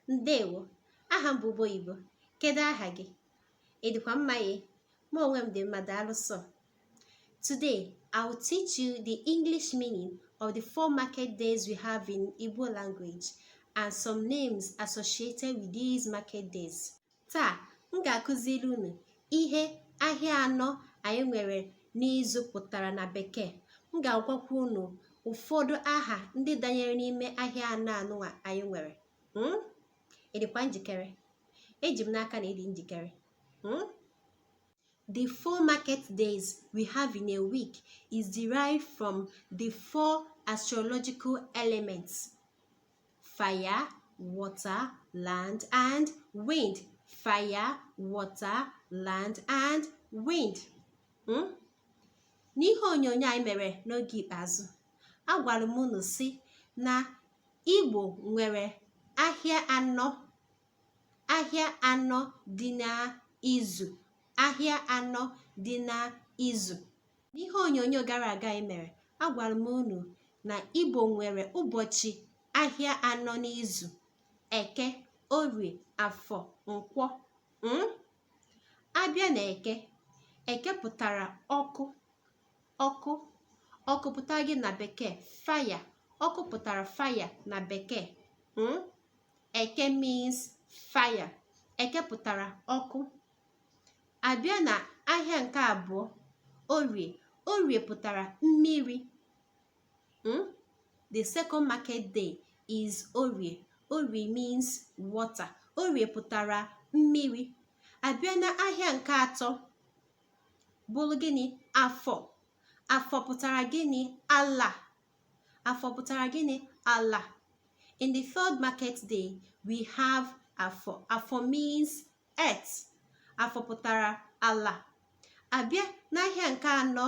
Ndewo, aha m bụ Uboyibo. Kedu aha gị? Ị dịkwa mma ye? Mụ onwe m dị mma, daalụ sọ. Today, I will teach you the English meaning of the 4 market days we have in Igbo language and some names associated with these market days. Taa, m ga-akụziri unu ihe ahịa anọ anyị nwere n'izu pụtara na Bekee. M ga-agwakwa unu ụfọdụ aha ndị danyere n'ime ahịa anọ anụnwa anyị nwere. Ị dịkwa njikere? Eji m n'aka na ị dị njikere. The 4 market days we have in a week is derived from the 4 astrological elements: fire, water, land, and wind. Fire, water, land, and wind. N'ihe onyonyo anyị mere n'oge ikpeazụ, agwara m unu si na Igbo nwere ahịa anọ dị n'izu. Ahịa anọ dị n'izu. N'ihe onyonyo gara aga anyị mere, agwara m unu na Igbo nwere ụbọchị ahịa anọ n'izu: Eke, Orie, Afọ, Nkwọ. Abịa na Eke pụtara ọkụ. Ọkụ pụtara gị na Bekee fire. Ọkụ pụtara fire na Bekee. Eke means fire. Eke pụtara ọkụ. Abịa na ahịa nke abụọ, Orie pụtara mmiri. The second market day is Orie. Orie means water. Orie pụtara mmiri. Abịa na ahịa nke atọ, bụrụ gịnị? Afọ. Afọ pụtara gịnị? Ala. Afọ pụtara gịnị? Ala. In the third market day, we have Afọ. Afọ means earth. Afọ pụtara ala. Abịa n'ahịa nke anọ,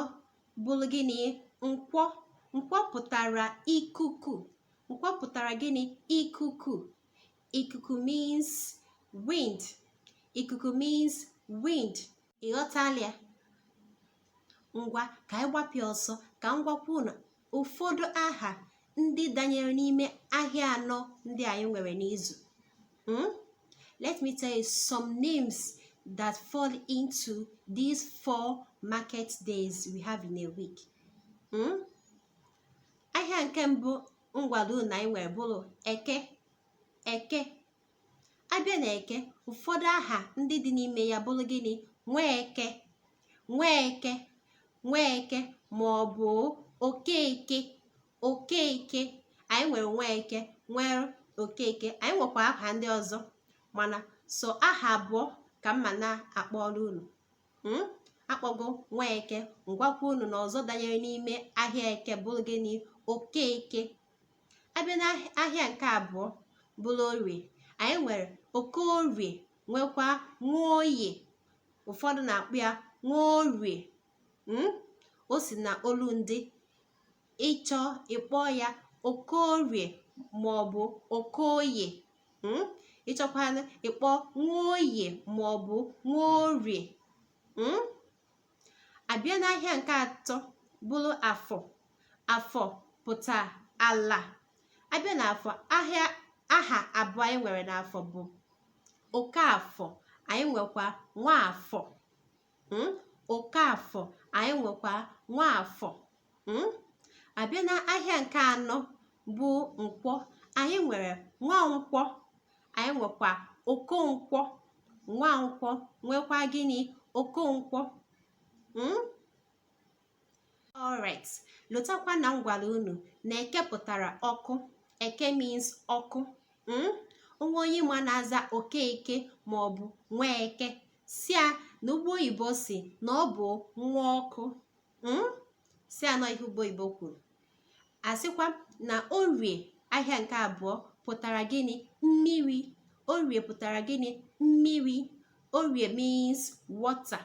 bụrụ gịnị? Nkwọ. Nkwọ pụtara ikuku. Nkwọ pụtara gịnị? Ikuku. Ikuku means wind. Ikuku means wind. Ịghọtala? Ngwa ka anyị gbapịa ọsọ ka m gwakwa unu ụfọdụ aha ndị danyere n'ime ahịa anọ ndị anyị nwere n'izu. Let me tell you some names that fall into these 4 market days we have in a week. Ahịa nke mbụ ngwado na anyị nwere bụrụ Eke. Abịa na Eke, ụfọdụ aha ndị dị n'ime ya bụrụ gịnị? Nweke ma ọ bụ Okeke. Anyị nwere Nweke, nwere Okeke. Anyị nwekwa aha ndị ọzọ, mana so aha abụọ ka mma na-akpọrọ unu. Akpọgo Nweke, ngwakwa unu na ọzọ danyere n'ime ahịa Eke bụrụ gịnị? Okeke. Abịa n'ahịa nke abụọ bụrụ Orie, anyị nwere Okorie, nwekwa Nwoye. Ụfọdụ na-akpọ ya Nworie. O si na olu ndị ịchọ ịkpọ ya Okorie ma ọ bụ Okoye. Ịchọkwana ịkpọ Nwoye ma ọ bụ Nworie. Abịa n'ahịa nke atọ bụrụ Afọ. Afọ pụta ala. Abịa na Afọ, aha abụọ anyị nwere n'Afọ bụ Okafọ. Anyị nwekwa Nwafọ. Okafọ, anyị nwekwa Nwafọ. Abịa n'ahịa nke anọ bụ Nkwọ, anyị nwere Nwankwọ. Anyị nwekwa Okonkwọ. Nwankwọ nwekwa gịnị? Okonkwọ. Alright, lotakwa na m gwara unu na Eke pụtara ọkụ. Eke means ọkụ. Onwe onye ma na-aza Okeke ma ọ bụ Nweke, si a na Ugbo Oyibo si na ọ bụ nwa ọkụ. Si anọ ihe Ugbo Oyibo kwuru. Asịkwa na Orie, ahịa nke abụọ, pụtara gịnị? Mmiri. Orie pụtara gịnị? Mmiri. Orie means water.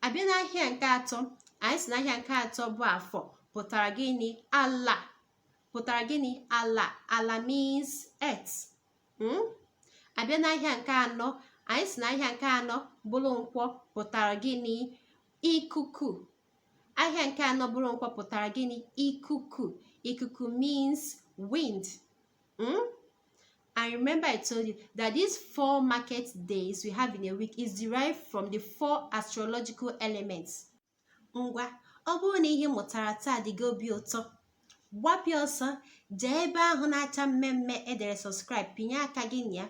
Abịa n'ahịa nke atọ, anyị si n'ahịa nke atọ bụ Afọ, pụtara gịnị? Ala. Pụtara gịnị? Ala. Ala means earth. Abịa n'ahịa nke anọ, anyị si n'ahịa nke anọ bụrụ Nkwọ, pụtara gịnị? Ikuku. Ahịa nke anọ bụrụ Nkwọ pụtara gịnị? Ikuku. Ikuku means wind. And remember I told you that these 4 market days we have in a week is derived from the 4 astrological elements. Ngwa, ọ bụrụ na ihe mụtara taa dị gị obi ụtọ, gbapịa ọsọ jee ebe ahụ na-acha mmemme edere subscribe, pinye aka gị na ya.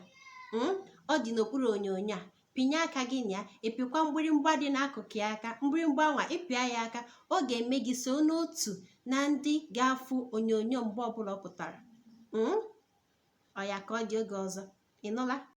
Ọ dị n'okpuru onyonyo a, pinye aka gị na ya, ịpịkwa mgbịrịmgba dị n'akụkụ ya aka, mgbịrịmgba nwa ịpịa ya aka, ọ ga-eme gị so n'otu na ndị ga-afụ onyonyo mgbe ọbụla ọ pụtara. Ọ ya ka ọ dị oge ọzọ, ị nụla?